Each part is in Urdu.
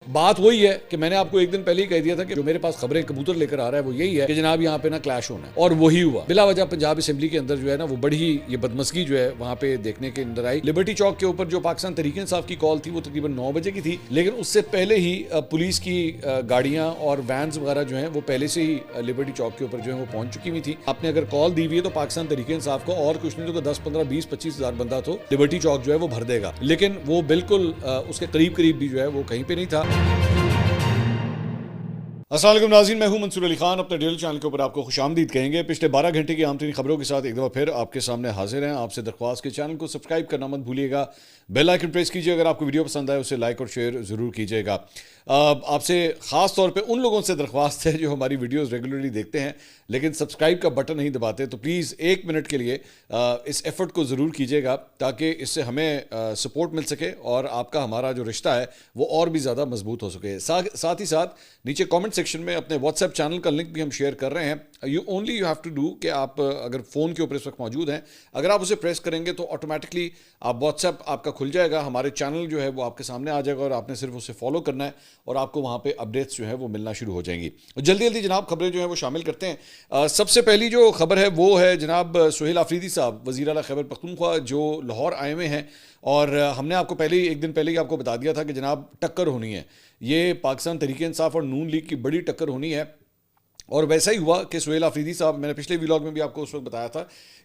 بات وہی ہے کہ میں نے آپ کو ایک دن پہلے ہی کہہ دیا تھا کہ جو میرے پاس خبریں کبوتر لے کر آ رہا ہے وہ یہی ہے کہ جناب یہاں پہ نا کلیش ہونا ہے، اور وہی ہوا بلا وجہ پنجاب اسمبلی کے اندر جو ہے نا وہ بڑی یہ بدمزگی جو ہے وہاں پہ دیکھنے کے اندر آئی۔ لبرٹی چوک کے اوپر جو پاکستان تحریک انصاف کی کال تھی وہ تقریباً 9 بجے کی تھی، لیکن اس سے پہلے ہی پولیس کی گاڑیاں اور وینز وغیرہ جو ہیں وہ پہلے سے ہی لبرٹی چوک کے اوپر جو ہے وہ پہنچ چکی ہوئی تھی۔ آپ نے اگر کال دی ہوئی ہے تو پاکستان تحریک انصاف کو اور کچھ نہیں تو 10 15 20 25 ہزار بندہ تو لبرٹی چوک جو ہے وہ بھر دے گا، لیکن وہ بالکل اس کے قریب بھی جو ہے وہ کہیں پہ نہیں تھا۔ السلام علیکم ناظرین، میں ہوں منصور علی خان، اپنے ڈیلی چینل کے اوپر آپ کو خوش آمدید کہیں گے۔ پچھلے 12 گھنٹے کی اہم ترین خبروں کے ساتھ ایک دفعہ پھر آپ کے سامنے حاضر ہیں۔ آپ سے درخواست کہ چینل کو سبسکرائب کرنا مت بھولیے گا، بیل آئیکن پریس کیجیے، اگر آپ کو ویڈیو پسند آئے اسے لائک اور شیئر ضرور کیجیے گا۔ آپ سے خاص طور پہ ان لوگوں سے درخواست ہے جو ہماری ویڈیوز ریگولرلی دیکھتے ہیں لیکن سبسکرائب کا بٹن نہیں دباتے، تو پلیز 1 منٹ کے لیے اس ایفرٹ کو ضرور کیجیے گا تاکہ اس سے ہمیں سپورٹ مل سکے اور آپ کا ہمارا جو رشتہ ہے وہ اور بھی زیادہ مضبوط ہو سکے۔ ساتھ ہی ساتھ نیچے کامنٹ سیکشن میں اپنے واٹس ایپ چینل کا لنک بھی ہم شیئر کر رہے ہیں۔ یو ہیو ٹو ڈو کہ آپ اگر فون کے اوپر اس وقت موجود ہیں، اگر آپ اسے پریس کریں گے تو آٹومیٹکلی آپ واٹس ایپ آپ کا کھل جائے گا، ہمارے چینل جو ہے وہ آپ کے سامنے آ جائے گا اور آپ نے صرف اسے فالو کرنا ہے اور آپ کو وہاں پہ اپڈیٹس جو ہے وہ ملنا شروع ہو جائیں گی۔ جلدی جناب خبریں جو ہیں وہ شامل کرتے ہیں۔ سب سے پہلی جو خبر ہے وہ ہے جناب سہیل آفریدی صاحب، وزیر اعلیٰ خیبر پختونخوا، جو لاہور آئے ہوئے ہیں، اور ہم نے آپ کو پہلے ایک دن پہلے ہی آپ کو بتا دیا تھا کہ جناب ٹکر ہونی ہے، یہ پاکستان تحریک انصاف اور نون لیگ کی بڑی ٹکر ہونی ہے۔ اور ویسا ہی ہوا کہ سہیل آفریدی صاحب، میں نے پچھلے ویلاگ میں بھی آپ کو اس وقت بتایا تھا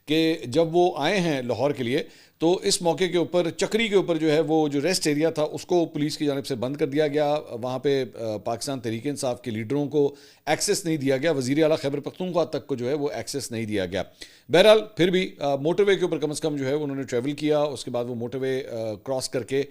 کہ جب وہ آئے ہیں لاہور کے لیے تو اس موقع کے اوپر چکری کے اوپر جو ہے وہ جو ریسٹ ایریا تھا اس کو پولیس کی جانب سے بند کر دیا گیا، وہاں پہ پاکستان تحریک انصاف کے لیڈروں کو ایکسیس نہیں دیا گیا، وزیر اعلیٰ خیبر پختونخوا تک کو جو ہے وہ ایکسیس نہیں دیا گیا۔ بہرحال پھر بھی موٹر وے کے اوپر کم از کم جو ہے انہوں نے ٹریول کیا، اس کے بعد وہ موٹر وے کراس کر کے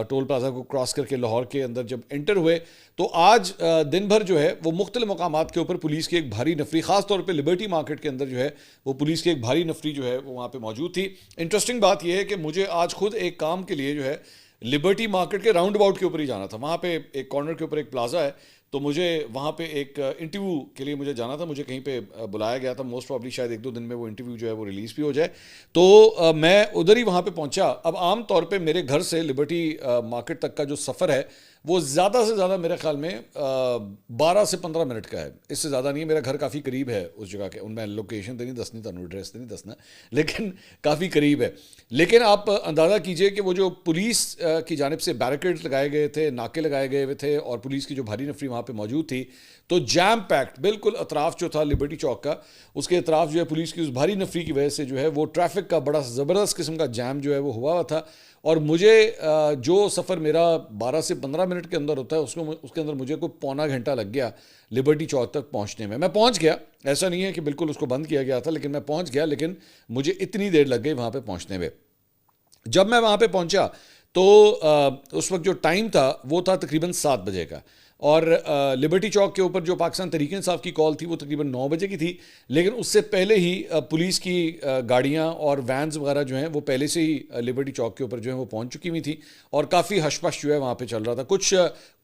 ٹول پلازا کو کراس کر کے لاہور کے اندر جب انٹر ہوئے تو آج دن بھر جو ہے وہ مختلف مقامات کے اوپر پولیس کی ایک بھاری نفری، خاص طور پہ لبرٹی مارکیٹ کے اندر جو ہے وہ پولیس کی ایک بھاری نفری جو ہے وہ وہاں پہ موجود تھی۔ انٹرسٹنگ بات یہ ہے کہ مجھے آج خود ایک کام کے لیے جو ہے لبرٹی مارکیٹ کے راؤنڈ اباؤٹ کے اوپر ہی جانا تھا، وہاں پہ ایک کارنر کے اوپر ایک پلازا ہے، تو مجھے وہاں پہ ایک انٹرویو کے لیے مجھے جانا تھا، مجھے کہیں پہ بلایا گیا تھا، موسٹ پرابلی شاید 1-2 دن میں وہ انٹرویو جو ہے وہ ریلیز بھی ہو جائے، تو میں ادھر ہی وہاں پہ پہنچا۔ اب عام طور پہ میرے گھر سے لبرٹی مارکیٹ تک کا جو سفر ہے وہ زیادہ سے زیادہ میرے خیال میں 12 سے 15 منٹ کا ہے، اس سے زیادہ نہیں ہے۔ میرا گھر کافی قریب ہے اس جگہ کے، ان میں لوکیشن تو نہیں دسنی، تمہیں ایڈریس تو نہیں دسنا، لیکن کافی قریب ہے۔ لیکن آپ اندازہ کیجئے کہ وہ جو پولیس کی جانب سے بیریکیڈ لگائے گئے تھے، ناکے لگائے گئے ہوئے تھے، اور پولیس کی جو بھاری نفری وہاں پہ موجود تھی، تو جیم پیکڈ بالکل اطراف جو تھا لبرٹی چوک کا، اس کے اطراف جو ہے پولیس کی اس بھاری نفری کی وجہ سے جو ہے وہ ٹریفک کا بڑا زبردست قسم کا جیم جو ہے وہ ہوا تھا، اور مجھے جو سفر میرا 12 سے 15 منٹ کے اندر ہوتا ہے اس کے اندر مجھے کوئی پونا گھنٹہ لگ گیا لبرٹی چوک تک پہنچنے میں۔ میں پہنچ گیا، ایسا نہیں ہے کہ بالکل اس کو بند کیا گیا تھا، لیکن میں پہنچ گیا، لیکن مجھے اتنی دیر لگ گئی وہاں پہ پہنچنے میں۔ جب میں وہاں پہ پہنچا تو اس وقت جو ٹائم تھا وہ تھا تقریباً 7 بجے کا، اور لبرٹی چوک کے اوپر جو پاکستان تحریک انصاف کی کال تھی وہ تقریباً 9 بجے کی تھی، لیکن اس سے پہلے ہی پولیس کی گاڑیاں اور وینز وغیرہ جو ہیں وہ پہلے سے ہی لبرٹی چوک کے اوپر جو ہیں وہ پہنچ چکی ہوئی تھی، اور کافی ہش پش جو ہے وہاں پہ چل رہا تھا۔ کچھ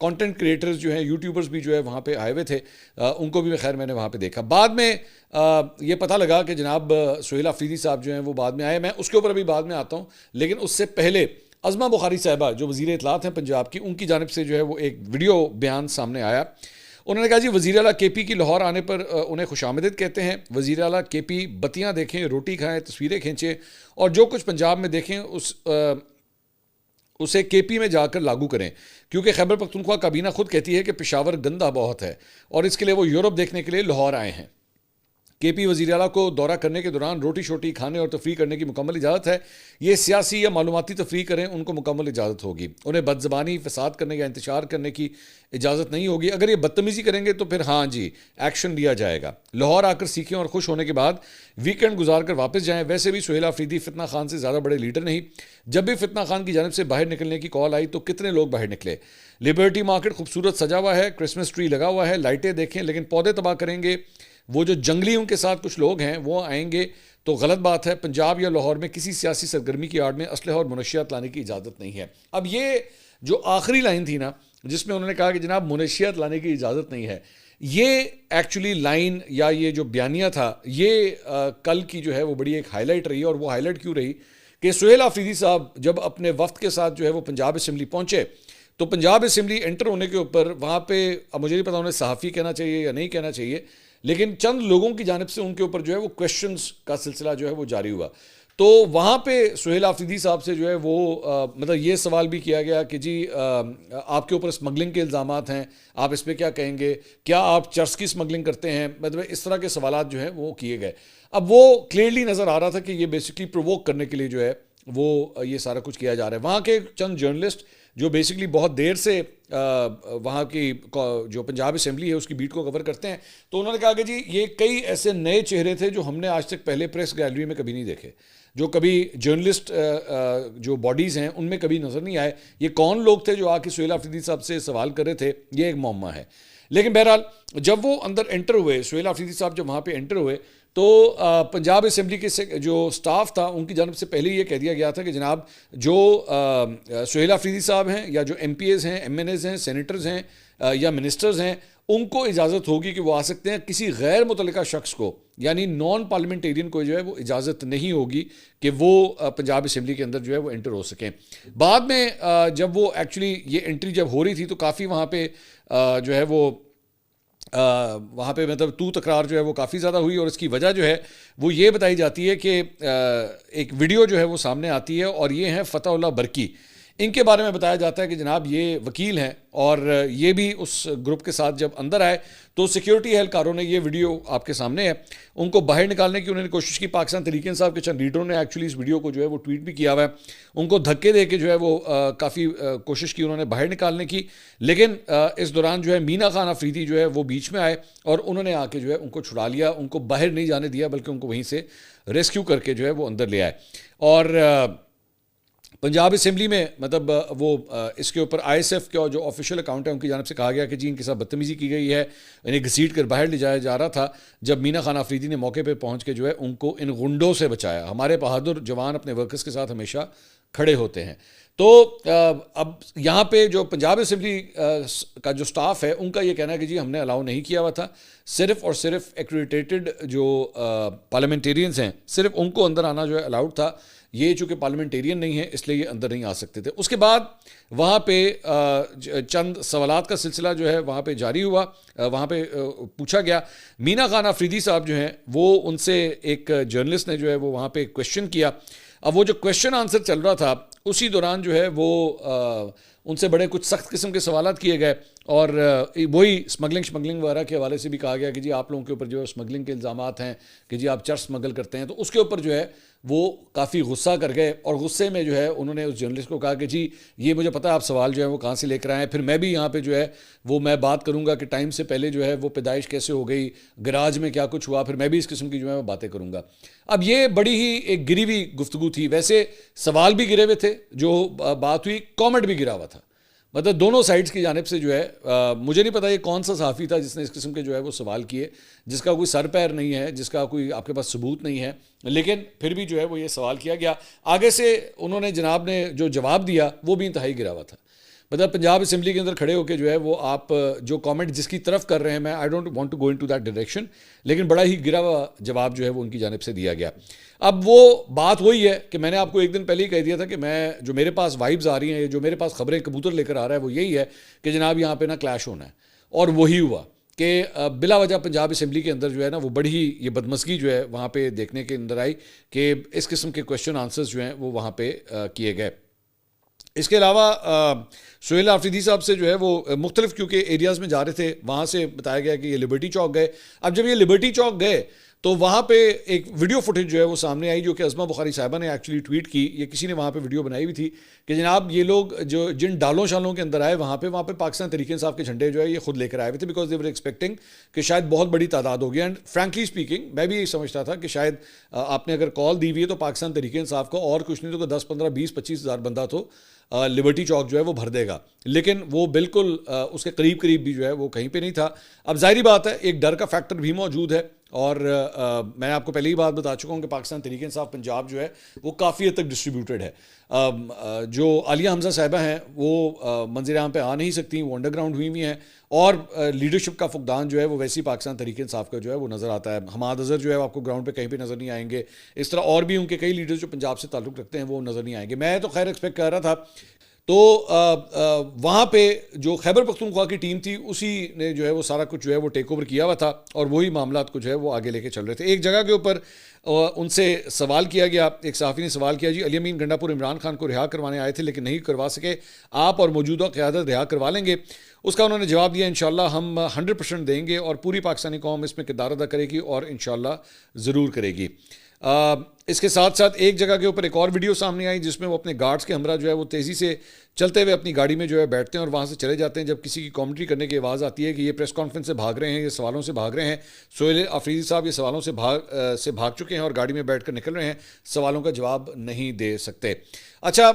کانٹینٹ کریٹرز جو ہیں، یوٹیوبرز بھی جو ہے وہاں پہ آئے ہوئے تھے، ان کو بھی خیر میں نے وہاں پہ دیکھا۔ بعد میں یہ پتہ لگا کہ جناب سہیل آفریدی صاحب جو ہیں وہ بعد میں آئے، میں اس کے اوپر ابھی بعد میں آتا ہوں، لیکن اس سے پہلے عظمہ بخاری صاحبہ جو وزیر اطلاعات ہیں پنجاب کی، ان کی جانب سے جو ہے وہ ایک ویڈیو بیان سامنے آیا۔ انہوں نے کہا جی وزیر اعلیٰ کے پی کی لاہور آنے پر انہیں خوش آمدید کہتے ہیں، وزیر اعلیٰ کے پی بتیاں دیکھیں، روٹی کھائیں، تصویریں کھینچیں، اور جو کچھ پنجاب میں دیکھیں اسے کے پی میں جا کر لاگو کریں، کیونکہ خیبر پختونخوا کابینہ خود کہتی ہے کہ پشاور گندہ بہت ہے، اور اس کے لیے وہ یورپ دیکھنے کے لیے لاہور آئے ہیں۔ کے پی وزیر اعلیٰ کو دورہ کرنے کے دوران روٹی شوٹی کھانے اور تفریح کرنے کی مکمل اجازت ہے، یہ سیاسی یا معلوماتی تفریح کریں ان کو مکمل اجازت ہوگی، انہیں بد زبانی، فساد کرنے یا انتشار کرنے کی اجازت نہیں ہوگی، اگر یہ بدتمیزی کریں گے تو پھر ہاں جی ایکشن لیا جائے گا، لاہور آ کر سیکھیں اور خوش ہونے کے بعد ویکینڈ گزار کر واپس جائیں۔ ویسے بھی سہیل آفریدی فتنہ خان سے زیادہ بڑے لیڈر نہیں، جب بھی فتنہ خان کی جانب سے باہر نکلنے کی کال آئی تو کتنے لوگ باہر نکلے۔ لبرٹی مارکیٹ خوبصورت سجا ہوا ہے، کرسمس ٹری لگا ہوا ہے، لائٹیں دیکھیں، لیکن پودے تباہ کریں گے وہ جو جنگلیوں کے ساتھ کچھ لوگ ہیں وہ آئیں گے تو غلط بات ہے۔ پنجاب یا لاہور میں کسی سیاسی سرگرمی کی آڑ میں اسلحہ اور منشیات لانے کی اجازت نہیں ہے۔ اب یہ جو آخری لائن تھی نا جس میں انہوں نے کہا کہ جناب منشیات لانے کی اجازت نہیں ہے، یہ ایکچولی لائن یا یہ جو بیانیہ تھا یہ کل کی جو ہے وہ بڑی ایک ہائی لائٹ رہی، اور وہ ہائی لائٹ کیوں رہی کہ سہیل آفریدی صاحب جب اپنے وفد کے ساتھ جو ہے وہ پنجاب اسمبلی پہنچے تو پنجاب اسمبلی انٹر ہونے کے اوپر وہاں پہ اب مجھے نہیں پتا انہیں صحافی کہنا چاہیے یا نہیں کہنا چاہیے، لیکن چند لوگوں کی جانب سے ان کے اوپر جو ہے وہ کویشچنز کا سلسلہ جو ہے وہ جاری ہوا. تو وہاں پہ سہیل آفریدی صاحب سے جو ہے وہ مطلب یہ سوال بھی کیا گیا کہ جی آپ کے اوپر اسمگلنگ کے الزامات ہیں، آپ اس پہ کیا کہیں گے، کیا آپ چرس کی اسمگلنگ کرتے ہیں، مطلب اس طرح کے سوالات جو ہیں وہ کیے گئے. اب وہ کلیئرلی نظر آ رہا تھا کہ یہ بیسکلی پرووک کرنے کے لیے جو ہے وہ یہ سارا کچھ کیا جا رہا ہے. وہاں کے چند جرنلسٹ جو بیسکلی بہت دیر سے وہاں کی جو پنجاب اسمبلی ہے اس کی بیٹ کو کور کرتے ہیں، تو انہوں نے کہا کہ جی یہ کئی ایسے نئے چہرے تھے جو ہم نے آج تک پہلے پریس گیلری میں کبھی نہیں دیکھے، جو کبھی جرنلسٹ جو باڈیز ہیں ان میں کبھی نظر نہیں آئے. یہ کون لوگ تھے جو آ کے سہیل آفریدی صاحب سے سوال کر رہے تھے، یہ ایک معمہ ہے. لیکن بہرحال جب وہ اندر انٹر ہوئے، سہیل آفریدی صاحب جب وہاں پہ انٹر ہوئے تو پنجاب اسمبلی کے جو سٹاف تھا ان کی جانب سے پہلے یہ کہہ دیا گیا تھا کہ جناب جو سہیل آفریدی صاحب ہیں یا جو ایم پی ایز ہیں، ایم این ایز ہیں، سینیٹرز ہیں یا منسٹرز ہیں، ان کو اجازت ہوگی کہ وہ آ سکتے ہیں. کسی غیر متعلقہ شخص کو یعنی نان پارلیمنٹیرین کو جو ہے وہ اجازت نہیں ہوگی کہ وہ پنجاب اسمبلی کے اندر جو ہے وہ انٹر ہو سکیں. بعد میں جب وہ ایکچولی یہ انٹری جب ہو رہی تھی تو کافی وہاں پہ جو ہے وہ وہاں پہ مطلب تو تکرار جو ہے وہ کافی زیادہ ہوئی، اور اس کی وجہ جو ہے وہ یہ بتائی جاتی ہے کہ ایک ویڈیو جو ہے وہ سامنے آتی ہے، اور یہ ہیں فتح اللہ برکی. ان کے بارے میں بتایا جاتا ہے کہ جناب یہ وکیل ہیں اور یہ بھی اس گروپ کے ساتھ جب اندر آئے تو سیکیورٹی اہلکاروں نے، یہ ویڈیو آپ کے سامنے ہے، ان کو باہر نکالنے کی انہوں نے کوشش کی. پاکستان تحریک انصاف کے چند لیڈروں نے ایکچولی اس ویڈیو کو جو ہے وہ ٹویٹ بھی کیا ہوا ہے. ان کو دھکے دے کے جو ہے وہ کافی کوشش کی انہوں نے باہر نکالنے کی، لیکن اس دوران جو ہے مینا خان آفریدی جو ہے وہ بیچ میں آئے اور انہوں نے آ کے جو ہے ان کو چھڑا لیا. ان کو باہر نہیں جانے دیا بلکہ ان کو وہیں سے ریسکیو کر کے جو ہے وہ اندر لے آئے. اور پنجاب اسمبلی میں مطلب وہ اس کے اوپر آئی ایس ایف کا جو آفیشیل اکاؤنٹ ہے ان کی جانب سے کہا گیا کہ جی ان کے ساتھ بدتمیزی کی گئی ہے، انہیں گھسیٹ کر باہر لے جایا جا رہا تھا، جب مینا خان آفریدی نے موقع پہ پہنچ کے جو ہے ان کو ان غنڈوں سے بچایا. ہمارے بہادر جوان اپنے ورکرز کے ساتھ ہمیشہ کھڑے ہوتے ہیں. تو اب یہاں پہ جو پنجاب اسمبلی کا جو سٹاف ہے ان کا یہ کہنا ہے کہ جی ہم نے الاؤ نہیں کیا ہوا تھا، صرف اور صرف ایکریڈیٹیڈ جو پارلیمنٹیرینز ہیں صرف ان کو اندر آنا جو ہے الاؤڈ تھا. یہ چونکہ پارلیمنٹیرین نہیں ہے اس لیے یہ اندر نہیں آ سکتے تھے. اس کے بعد وہاں پہ چند سوالات کا سلسلہ جو ہے وہاں پہ جاری ہوا. وہاں پہ پوچھا گیا، مینا خان آفریدی صاحب جو ہیں وہ ان سے ایک جرنلسٹ نے جو ہے وہ وہاں پہ کویشچن کیا. اب وہ جو کویشچن آنسر چل رہا تھا اسی دوران جو ہے وہ ان سے بڑے کچھ سخت قسم کے سوالات کیے گئے، اور وہی اسمگلنگ وغیرہ کے حوالے سے بھی کہا گیا کہ جی آپ لوگوں کے اوپر جو ہے اسمگلنگ کے الزامات ہیں کہ جی آپ چرس اسمگل کرتے ہیں. تو اس کے اوپر جو ہے وہ کافی غصہ کر گئے، اور غصے میں جو ہے انہوں نے اس جرنلسٹ کو کہا کہ جی یہ مجھے پتہ ہے آپ سوال جو ہے وہ کہاں سے لے کر آئے ہیں، پھر میں بھی یہاں پہ جو ہے وہ میں بات کروں گا کہ ٹائم سے پہلے جو ہے وہ پیدائش کیسے ہو گئی، گراج میں کیا کچھ ہوا، پھر میں بھی اس قسم کی جو ہے میں باتیں کروں گا. اب یہ بڑی ہی ایک گری ہوئی گفتگو تھی. ویسے سوال بھی گرے ہوئے تھے، جو بات ہوئی کامنٹ بھی گرا ہوا تھا، مطلب دونوں سائڈز کی جانب سے جو ہے مجھے نہیں پتا یہ کون سا صحافی تھا جس نے اس قسم کے جو ہے وہ سوال کیے، جس کا کوئی سر پیر نہیں ہے، جس کا کوئی آپ کے پاس ثبوت نہیں ہے، لیکن پھر بھی جو ہے وہ یہ سوال کیا گیا. آگے سے انہوں نے جناب نے جو جواب دیا وہ بھی انتہائی گرا ہوا تھا. مطلب پنجاب اسمبلی کے اندر کھڑے ہو کے جو ہے وہ آپ جو کامنٹ جس کی طرف کر رہے ہیں، میں I don't want to go into that direction, لیکن بڑا ہی گرا ہوا جواب جو ہے وہ ان کی جانب سے دیا گیا. اب وہ بات وہی ہے کہ میں نے آپ کو ایک دن پہلے ہی کہہ دیا تھا کہ میں جو میرے پاس وائبز آ رہی ہیں، جو میرے پاس خبریں کبوتر لے کر آ رہا ہے وہ یہی ہے کہ جناب یہاں پہ نا کلیش ہونا ہے. اور وہی ہوا کہ بلا وجہ پنجاب اسمبلی کے اندر جو ہے نا وہ بڑی ہی یہ بدمزگی جو ہے وہاں پہ دیکھنے کے اندر آئی کہ اس قسم کے کویشچن آنسرز جو ہیں وہ وہاں پہ کیے گئے. اس کے علاوہ سہیل آفریدی صاحب سے جو ہے وہ مختلف کیونکہ ایریاز میں جا رہے تھے، وہاں سے بتایا گیا کہ یہ لبرٹی چوک گئے. اب جب یہ لبرٹی چوک گئے تو وہاں پہ ایک ویڈیو فوٹیج جو ہے وہ سامنے آئی، جو کہ عظمہ بخاری صاحبہ نے ایکچولی ٹویٹ کی. یہ کسی نے وہاں پہ ویڈیو بنائی ہوئی تھی کہ جناب یہ لوگ جو جن ڈالوں شالوں کے اندر آئے وہاں پہ پاکستان تحریک انصاف کے جھنڈے جو ہے یہ خود لے کر آئے ہوئے تھے، بیکاز دے ور ایکسپیکٹنگ کہ شاید بہت بڑی تعداد ہوگی. اینڈ فرینکلی اسپیکنگ میں بھی یہ سمجھتا تھا کہ شاید آپ نے اگر کال دی ہوئی ہے تو پاکستان تحریک انصاف کو اور کچھ نہیں تو 10 15 20 25 ہزار بندہ تو لبرٹی چوک جو ہے وہ بھر دے گا، لیکن وہ بالکل اس کے قریب بھی جو ہے وہ کہیں پہ نہیں تھا. اب ظاہری بات ہے ایک ڈر کا فیکٹر بھی موجود ہے، اور میں آپ کو پہلے ہی بات بتا چکا ہوں کہ پاکستان تحریک انصاف پنجاب جو ہے وہ کافی حد تک ڈسٹریبیوٹیڈ ہے. جو عالیہ حمزہ صاحبہ ہیں وہ منظر عام پہ آ نہیں سکتی، وہ انڈر گراؤنڈ ہوئی ہیں، اور لیڈرشپ کا فقدان جو ہے وہ ویسی پاکستان تحریک انصاف کا جو ہے وہ نظر آتا ہے. حماد اظہر جو ہے آپ کو گراؤنڈ پہ کہیں پہ نظر نہیں آئیں گے، اس طرح اور بھی ان کے کئی لیڈرز جو پنجاب سے تعلق رکھتے ہیں وہ نظر نہیں آئیں گے. میں تو خیر ایکسپیکٹ کر رہا تھا تو وہاں پہ جو خیبر پختونخوا کی ٹیم تھی اسی نے جو ہے وہ سارا کچھ جو ہے وہ ٹیک اوور کیا ہوا تھا اور وہی معاملات کو جو ہے وہ آگے لے کے چل رہے تھے. ایک جگہ کے اوپر ان سے سوال کیا گیا, ایک صحافی نے سوال کیا, جی علی امین گنڈا پور عمران خان کو رہا کروانے آئے تھے لیکن نہیں کروا سکے, آپ اور موجودہ قیادت رہا کروا لیں گے؟ اس کا انہوں نے جواب دیا, انشاءاللہ ہم 100% دیں گے اور پوری پاکستانی قوم اس میں کردار ادا کرے گی اور انشاءاللہ ضرور کرے گی. اس کے ساتھ ساتھ ایک جگہ کے اوپر ایک اور ویڈیو سامنے آئی جس میں وہ اپنے گارڈز کے ہمراہ جو ہے وہ تیزی سے چلتے ہوئے اپنی گاڑی میں جو ہے بیٹھتے ہیں اور وہاں سے چلے جاتے ہیں. جب کسی کی کامنٹری کرنے کی آواز آتی ہے کہ یہ پریس کانفرنس سے بھاگ رہے ہیں, یہ سوالوں سے بھاگ رہے ہیں, سہیل آفریدی صاحب یہ سوالوں سے بھاگ چکے ہیں اور گاڑی میں بیٹھ کر نکل رہے ہیں, سوالوں کا جواب نہیں دے سکتے. اچھا,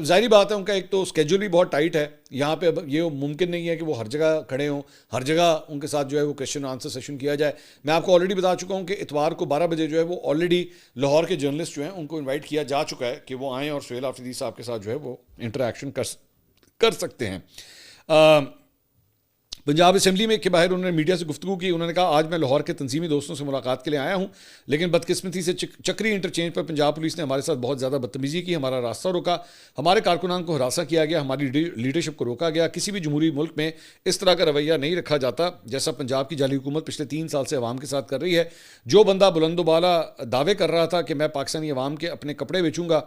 ظاہری بات ہے ان کا ایک تو اسکیجول بھی بہت ٹائٹ ہے, یہاں پہ یہ ممکن نہیں ہے کہ وہ ہر جگہ کھڑے ہوں, ہر جگہ ان کے ساتھ جو ہے وہ کویشچن آنسر سیشن کیا جائے. میں آپ کو آلریڈی بتا چکا ہوں کہ اتوار کو 12 بجے جو ہے وہ آلریڈی لاہور کے جرنلسٹ جو ہیں ان کو انوائٹ کیا جا چکا ہے کہ وہ آئیں اور سہیل آفریدی صاحب کے ساتھ جو ہے وہ انٹریکشن کر سکتے ہیں. پنجاب اسمبلی میں کے باہر انہوں نے میڈیا سے گفتگو کی. انہوں نے کہا, آج میں لاہور کے تنظیمی دوستوں سے ملاقات کے لیے آیا ہوں لیکن بدقسمتی سے چکری انٹرچینج پر پنجاب پولیس نے ہمارے ساتھ بہت زیادہ بدتمیزی کی, ہمارا راستہ روکا, ہمارے کارکنان کو ہراساں کیا گیا, ہماری لیڈرشپ کو روکا گیا. کسی بھی جمہوری ملک میں اس طرح کا رویہ نہیں رکھا جاتا جیسا پنجاب کی جعلی حکومت پچھلے 3 سال سے عوام کے ساتھ کر رہی ہے. جو بندہ بلند و بالا دعوے کر رہا تھا کہ میں پاکستانی عوام کے اپنے کپڑے بیچوں گا,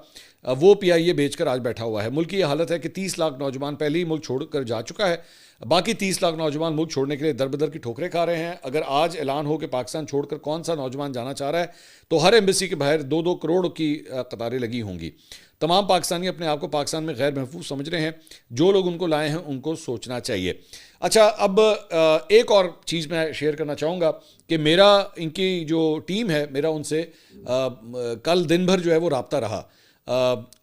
وہ PIA بیچ کر آج بیٹھا ہوا ہے. ملک کی یہ حالت ہے کہ 30 لاکھ نوجوان پہلے ہی ملک چھوڑ کر جا چکا ہے, باقی 30 لاکھ نوجوان ملک چھوڑنے کے لیے در بدر کی ٹھوکریں کھا رہے ہیں. اگر آج اعلان ہو کہ پاکستان چھوڑ کر کون سا نوجوان جانا چاہ رہا ہے تو ہر ایمبیسی کے باہر 2-2 کروڑ کی قطاریں لگی ہوں گی. تمام پاکستانی اپنے آپ کو پاکستان میں غیر محفوظ سمجھ رہے ہیں. جو لوگ ان کو لائے ہیں ان کو سوچنا چاہیے. اچھا, اب ایک اور چیز میں شیئر کرنا چاہوں گا کہ میرا ان کی جو ٹیم ہے, میرا ان سے کل دن بھر جو ہے وہ رابطہ رہا.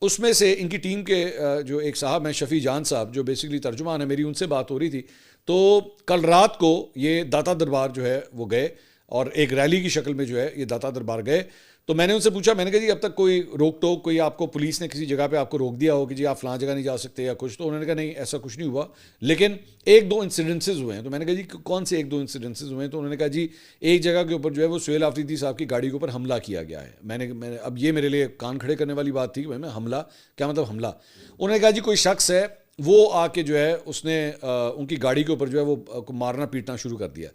اس میں سے ان کی ٹیم کے جو ایک صاحب ہیں شفیع جان صاحب جو بیسیکلی ترجمان ہیں, میری ان سے بات ہو رہی تھی. تو کل رات کو یہ داتا دربار جو ہے وہ گئے اور ایک ریلی کی شکل میں جو ہے یہ داتا دربار گئے. تو میں نے ان سے پوچھا, میں نے کہا جی اب تک کوئی روک ٹوک, کوئی آپ کو پولیس نے کسی جگہ پہ آپ کو روک دیا ہو کہ جی آپ فلاں جگہ نہیں جا سکتے یا کچھ؟ تو انہوں نے کہا نہیں ایسا کچھ نہیں ہوا, لیکن 1-2 انسیڈنسز ہوئے ہیں. تو میں نے کہا جی کون سے 1-2 انسیڈنسز ہوئے ہیں؟ تو انہوں نے کہا جی ایک جگہ کے اوپر جو ہے وہ سہیل آفریدی صاحب کی گاڑی کے اوپر حملہ کیا گیا ہے. میں نے اب یہ میرے لیے کان کھڑے کرنے والی بات تھی کہ میں حملہ کیا مطلب حملہ؟ انہوں نے کہا جی کوئی شخص ہے وہ آ کے جو ہے اس نے ان کی گاڑی کے اوپر جو ہے وہ مارنا پیٹنا شروع کر دیا.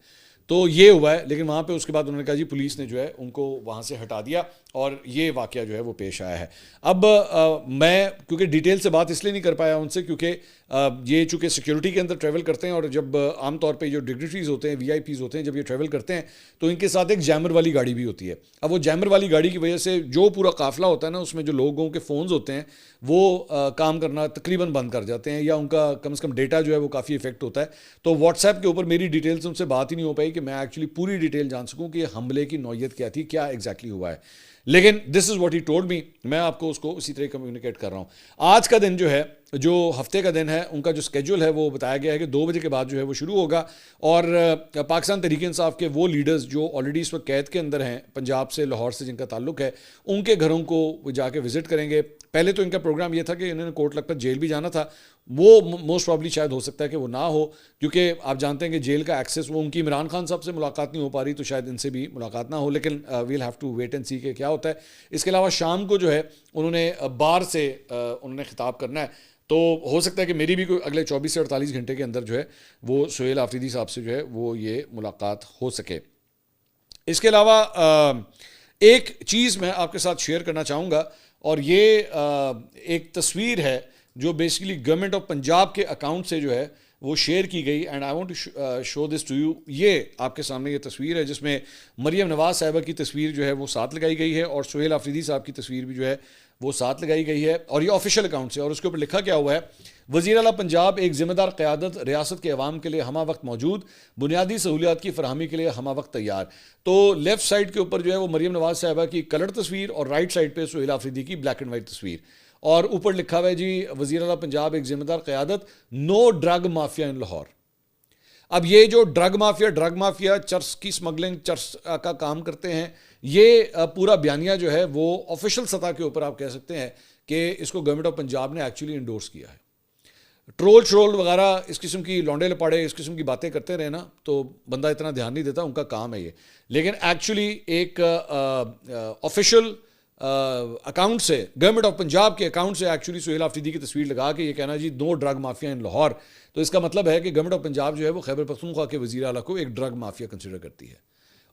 تو یہ ہوا ہے, لیکن وہاں پہ اس کے بعد انہوں نے کہا جی پولیس نے جو ہے ان کو وہاں سے ہٹا دیا اور یہ واقعہ جو ہے وہ پیش آیا ہے. اب میں کیونکہ ڈیٹیل سے بات اس لیے نہیں کر پایا ان سے کیونکہ یہ چونکہ سیکیورٹی کے اندر ٹریول کرتے ہیں اور جب عام طور پہ جو ڈگنیٹریز ہوتے ہیں VIPs ہوتے ہیں جب یہ ٹریول کرتے ہیں تو ان کے ساتھ ایک جیمر والی گاڑی بھی ہوتی ہے. اب وہ جیمر والی گاڑی کی وجہ سے جو پورا قافلہ ہوتا ہے نا اس میں جو لوگوں کے فونز ہوتے ہیں وہ کام کرنا تقریباً بند کر جاتے ہیں یا ان کا کم سے کم ڈیٹا جو ہے وہ کافی افیکٹ ہوتا ہے. تو واٹس ایپ کے اوپر میری ڈیٹیل سے ان سے بات ہی نہیں ہو پائی کہ میں ایکچولی پوری ڈیٹیل جان سکوں کہ یہ حملے کی نوعیت کیا تھی, کیا ایگزیکٹلی ہوا ہے. لیکن دس is what he told me, میں آپ کو اس کو اسی طرح کمیونیکیٹ کر رہا ہوں. آج کا دن جو ہے, جو ہفتے کا دن ہے, ان کا جو اسکیجول ہے وہ بتایا گیا ہے کہ 2 بجے کے بعد جو ہے وہ شروع ہوگا اور پاکستان تحریک انصاف کے وہ لیڈرز جو آلریڈی اس وقت قید کے اندر ہیں پنجاب سے, لاہور سے جن کا تعلق ہے, ان کے گھروں کو وہ جا کے وزٹ کریں گے. پہلے تو ان کا پروگرام یہ تھا کہ انہوں نے کوٹ لکھپت جیل بھی جانا تھا, وہ موسٹ پرابلی شاید ہو سکتا ہے کہ وہ نہ ہو کیونکہ آپ جانتے ہیں کہ جیل کا ایکسیس وہ ان کی عمران خان صاحب سے ملاقات نہیں ہو پا رہی تو شاید ان سے بھی ملاقات نہ ہو, لیکن we'll have to wait and see کہ کیا ہوتا ہے. اس کے علاوہ شام کو جو ہے انہوں نے بار سے انہوں نے خطاب کرنا ہے, تو ہو سکتا ہے کہ میری بھی کوئی اگلے 24 سے 48 گھنٹے کے اندر جو ہے وہ سہیل آفریدی صاحب سے جو ہے وہ یہ ملاقات ہو سکے. اس کے علاوہ ایک چیز میں آپ کے ساتھ شیئر کرنا چاہوں گا اور یہ ایک تصویر ہے جو بیسیکلی گورنمنٹ آف پنجاب کے اکاؤنٹ سے جو ہے وہ شیئر کی گئی and I want to show this to you. یہ آپ کے سامنے یہ تصویر ہے جس میں مریم نواز صاحبہ کی تصویر جو ہے وہ ساتھ لگائی گئی ہے اور سہیل آفریدی صاحب کی تصویر بھی جو ہے وہ ساتھ لگائی گئی ہے اور یہ آفیشیل اکاؤنٹ سے, اور اس کے اوپر لکھا کیا ہوا ہے, وزیر اعلیٰ پنجاب ایک ذمہ دار قیادت, ریاست کے عوام کے لیے ہمہ وقت موجود, بنیادی سہولیات کی فراہمی کے لیے ہمہ وقت تیار. تو لیفٹ سائڈ کے اوپر جو ہے وہ مریم نواز صاحبہ کی کلر تصویر اور رائٹ سائڈ پہ سہیل آفریدی کی بلیک اینڈ وائٹ تصویر, اور اوپر لکھا ہوا ہے جی وزیر اعلیٰ پنجاب ایک ذمہ دار قیادت, نو ڈرگ مافیا ان لاہور. اب یہ جو ڈرگ مافیا چرس کی سمگلنگ, چرس کا کام کرتے ہیں, یہ پورا بیانیہ جو ہے وہ آفیشیل سطح کے اوپر آپ کہہ سکتے ہیں کہ اس کو گورنمنٹ آف پنجاب نے ایکچولی انڈورس کیا ہے. ٹرول وغیرہ اس قسم کی لونڈے لپاڑے اس قسم کی باتیں کرتے رہے نا تو بندہ اتنا دھیان نہیں دیتا, ان کا کام ہے یہ. لیکن ایکچولی ایک آفیشیل اکاؤنٹ سے, گورنمنٹ آف پنجاب کے اکاؤنٹ سے ایکچولی سہیل آفریدی کی تصویر لگا کے یہ کہنا جی نو ڈرگ مافیا ان لاہور, تو اس کا مطلب ہے کہ گورنمنٹ آف پنجاب جو ہے وہ خیبر پختونخوا کے وزیر اعلیٰ کو ایک ڈرگ مافیا کنسیڈر کرتی ہے,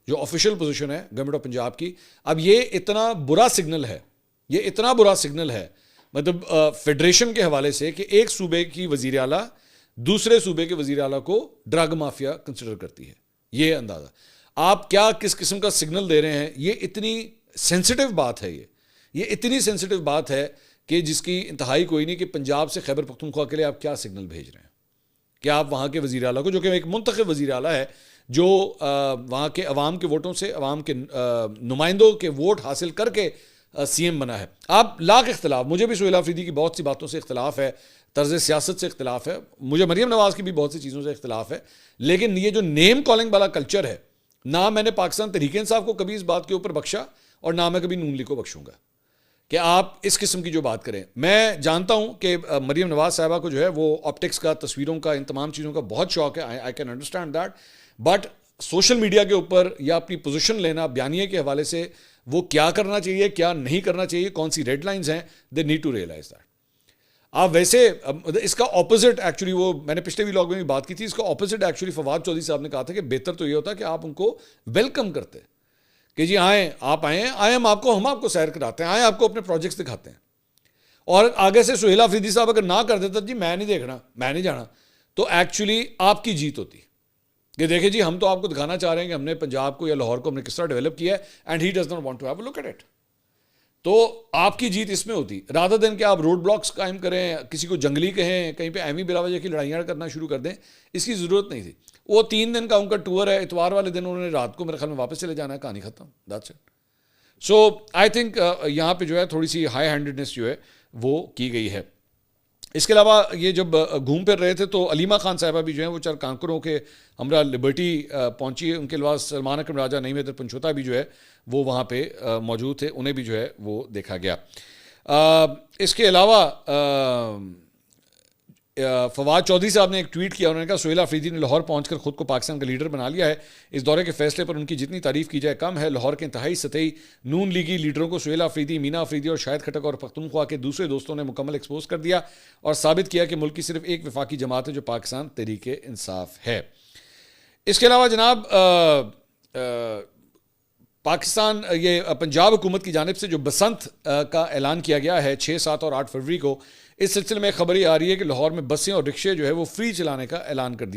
جو آفیشیل پوزیشن ہے گورنمنٹ آف پنجاب کی. اب یہ اتنا برا سگنل ہے, یہ اتنا برا سگنل ہے مطلب فیڈریشن کے حوالے سے کہ ایک صوبے کی وزیر اعلیٰ دوسرے صوبے کے وزیر اعلیٰ کو ڈرگ مافیا کنسیڈر کرتی ہے. یہ اندازہ آپ کیا کس قسم کا سگنل دے رہے ہیں. یہ اتنی سینسٹیو بات ہے, یہ اتنی سینسٹیو بات ہے کہ جس کی انتہائی کوئی نہیں کہ پنجاب سے خیبر پختونخوا کے لیے آپ کیا سگنل بھیج رہے ہیں کہ آپ وہاں کے وزیر اعلیٰ کو, جو کہ ایک منتخب وزیر اعلیٰ ہے, جو وہاں کے عوام کے ووٹوں سے, عوام کے نمائندوں کے ووٹ حاصل کر کے سی ایم بنا ہے. آپ لاکھ اختلاف, مجھے بھی سہیل آفریدی کی بہت سی باتوں سے اختلاف ہے, طرز سیاست سے اختلاف ہے, مجھے مریم نواز کی بھی بہت سی چیزوں سے اختلاف ہے, لیکن یہ جو نیم کالنگ والا کلچر ہے, نہ میں نے پاکستان تحریک انصاف کو کبھی اس بات کے اوپر بخشا اور نہ میں کبھی نون لیگ کو بخشوں گا کہ آپ اس قسم کی جو بات کریں. میں جانتا ہوں کہ مریم نواز صاحبہ کو جو ہے وہ آپٹکس کا, تصویروں کا, ان تمام چیزوں کا بہت شوق ہے, I can understand that, but social media کے اوپر یا اپنی پوزیشن لینا بیانیے کے حوالے سے وہ کیا کرنا چاہیے, کیا نہیں کرنا چاہیے, کون سی ریڈ لائنز ہیں, they need to realise that. آپ ویسے اس کا اپوزٹ ایکچولی, وہ میں نے پچھلے ویلاگ میں بھی بات کی تھی, اس کا اپوزٹ ایکچولی فواد چودھری صاحب نے کہا تھا کہ بہتر تو یہ ہوتا کہ آپ ان کو ویلکم کرتے کہ جی آئیں, آپ آئیں ہم آپ کو سیر کراتے ہیں, آئیں آپ کو اپنے پروجیکٹس دکھاتے ہیں. اور آگے سے سہیل آفریدی صاحب اگر نہ کر دیتا جی میں نہیں دیکھنا, میں نہیں جانا, تو ایکچولی آپ کی جیت ہوتی کہ دیکھیں جی ہم تو آپ کو دکھانا چاہ رہے ہیں کہ ہم نے پنجاب کو یا لاہور کو ہم نے کس طرح ڈیولپ کیا ہے, and he does not want to have a look at it. تو آپ کی جیت اس میں ہوتی, رادر دین کہ آپ روڈ بلاکس قائم کریں, کسی کو جنگلی کہیں, کہیں پہ ایویں بلا وجہ کی لڑائیاں کرنا شروع کر دیں, اس کی ضرورت نہیں تھی. وہ 3 دن کا ان کا ٹور ہے, اتوار والے دن انہوں نے رات کو میرے خیال میں واپس چلے جانا ہے, کہانی ختم, that's it. So I think یہاں پہ جو ہے تھوڑی سی ہائی ہینڈیڈنس جو ہے وہ کی گئی ہے. اس کے علاوہ یہ جب گھوم پھر رہے تھے تو علیمہ خان صاحبہ بھی جو ہیں وہ 4 کانکروں کے ہمراہ لبرٹی پہنچی ہے, ان کے علاوہ سلمان اکرم راجہ, نعیم حیدر پنچوتا بھی جو ہے وہ وہاں پہ موجود تھے, انہیں بھی جو ہے وہ دیکھا گیا. اس کے علاوہ فواد چودھری صاحب نے ایک ٹویٹ کیا, انہوں نے کہا سہیل آفریدی نے لاہور پہنچ کر خود کو پاکستان کا لیڈر بنا لیا ہے, اس دورے کے فیصلے پر ان کی جتنی تعریف کی جائے کم ہے. لاہور کے انتہائی سطحی نون لیگی لیڈروں کو سہیل آفریدی, مینا آفریدی اور شاہد کھٹک اور پختونخوا کے دوسرے دوستوں نے مکمل ایکسپوز کر دیا اور ثابت کیا کہ ملک کی صرف ایک وفاقی جماعت ہے جو پاکستان تحریک انصاف ہے. اس کے علاوہ جناب پاکستان, یہ پنجاب حکومت کی جانب سے جو بسنت کا اعلان کیا گیا ہے 6, 7 اور 8 فروری کو, اس سلسلے میں خبر یہ آ رہی ہے کہ لاہور میں بسیں اور رکشے جو ہے وہ فری چلانے کا اعلان کر دیا.